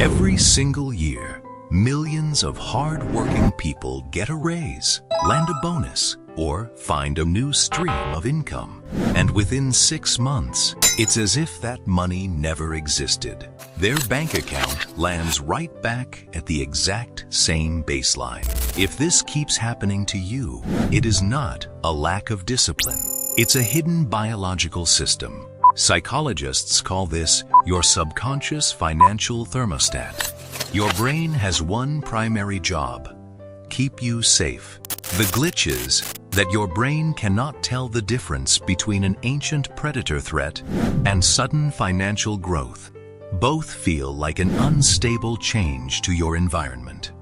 Every single year, millions of hard-working people get a raise, land a bonus, or find a new stream of income. And within 6 months, it's as if that money never existed. Their bank account lands right back at the exact same baseline. If this keeps happening to you, it is not a lack of discipline. It's a hidden biological system. Psychologists call this your subconscious financial thermostat. Your brain has one primary job: keep you safe. The glitch is that your brain cannot tell the difference between an ancient predator threat and sudden financial growth. Both feel like an unstable change to your environment.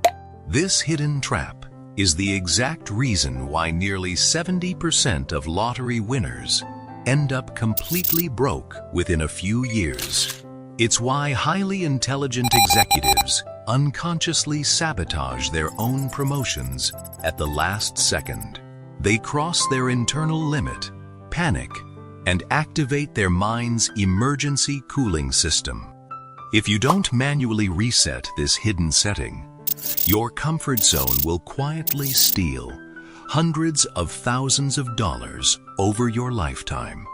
This hidden trap is the exact reason why nearly 70% of lottery winners end up completely broke within a few years. It's why highly intelligent executives unconsciously sabotage their own promotions at the last second. They cross their internal limit, panic, and activate their mind's emergency cooling system. If you don't manually reset this hidden setting, your comfort zone will quietly steal hundreds of thousands of dollars over your lifetime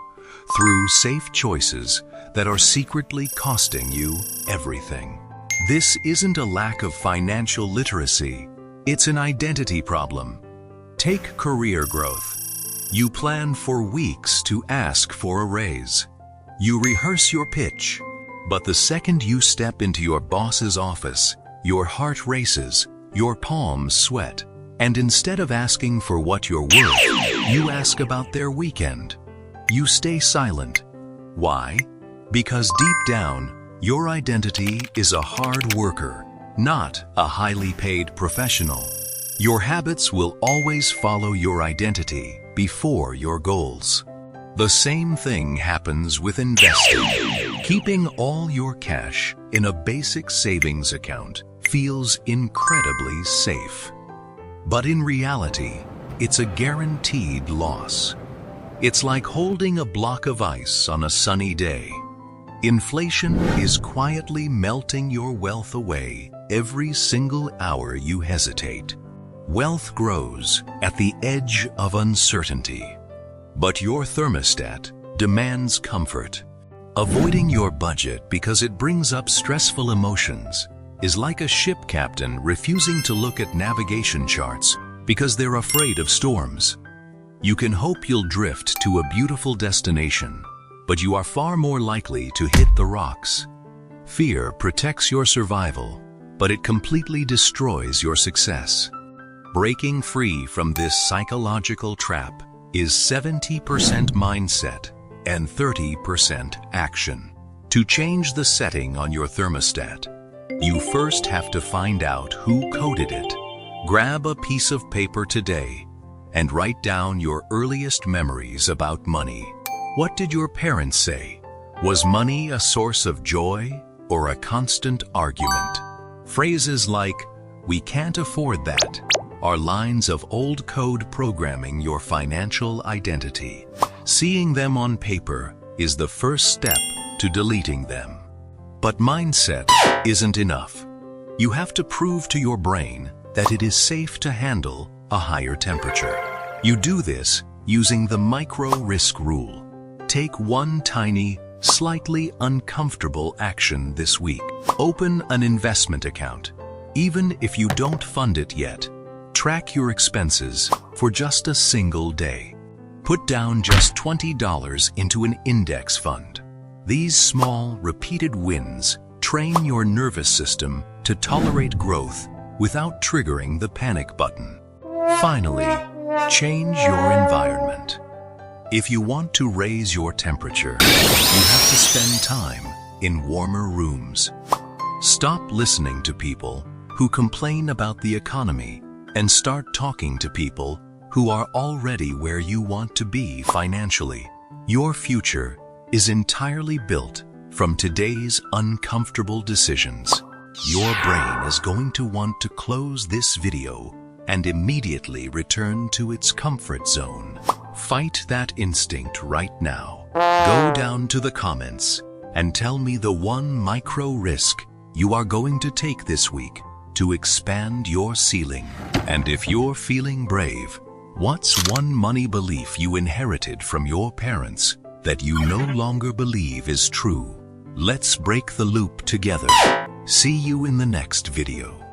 through safe choices that are secretly costing you everything. This isn't a lack of financial literacy, it's an identity problem. Take career growth. You plan for weeks to ask for a raise. You rehearse your pitch, but the second you step into your boss's office, your heart races, your palms sweat, and instead of asking for what you're worth, you ask about their weekend. You stay silent. Why? Because deep down, your identity is a hard worker, not a highly paid professional. Your habits will always follow your identity before your goals. The same thing happens with investing. Keeping all your cash in a basic savings account feels incredibly safe. But in reality, it's a guaranteed loss. It's like holding a block of ice on a sunny day. Inflation is quietly melting your wealth away every single hour you hesitate. Wealth grows at the edge of uncertainty. But your thermostat demands comfort. Avoiding your budget because it brings up stressful emotions is like a ship captain refusing to look at navigation charts because they're afraid of storms. You can hope you'll drift to a beautiful destination, but you are far more likely to hit the rocks. Fear protects your survival, but it completely destroys your success. Breaking free from this psychological trap is 70% mindset and 30% action. To change the setting on your thermostat, you first have to find out who coded it. Grab a piece of paper today and write down your earliest memories about money. What did your parents say? Was money a source of joy or a constant argument? Phrases like, "We can't afford that," are lines of old code programming your financial identity. Seeing them on paper is the first step to deleting them. But mindset isn't enough. You have to prove to your brain that it is safe to handle a higher temperature. You do this using the micro-risk rule. Take one tiny, slightly uncomfortable action this week. Open an investment account. Even if you don't fund it yet, track your expenses for just a single day. Put down just $20 into an index fund. These small, repeated wins train your nervous system to tolerate growth without triggering the panic button. Finally, change your environment. If you want to raise your temperature, you have to spend time in warmer rooms. Stop listening to people who complain about the economy and start talking to people who are already where you want to be financially. Your future is entirely built from today's uncomfortable decisions. Your brain is going to want to close this video and immediately return to its comfort zone. Fight that instinct right now. Go down to the comments and tell me the one micro risk you are going to take this week to expand your ceiling. And if you're feeling brave, what's one money belief you inherited from your parents that you no longer believe is true? Let's break the loop together. See you in the next video.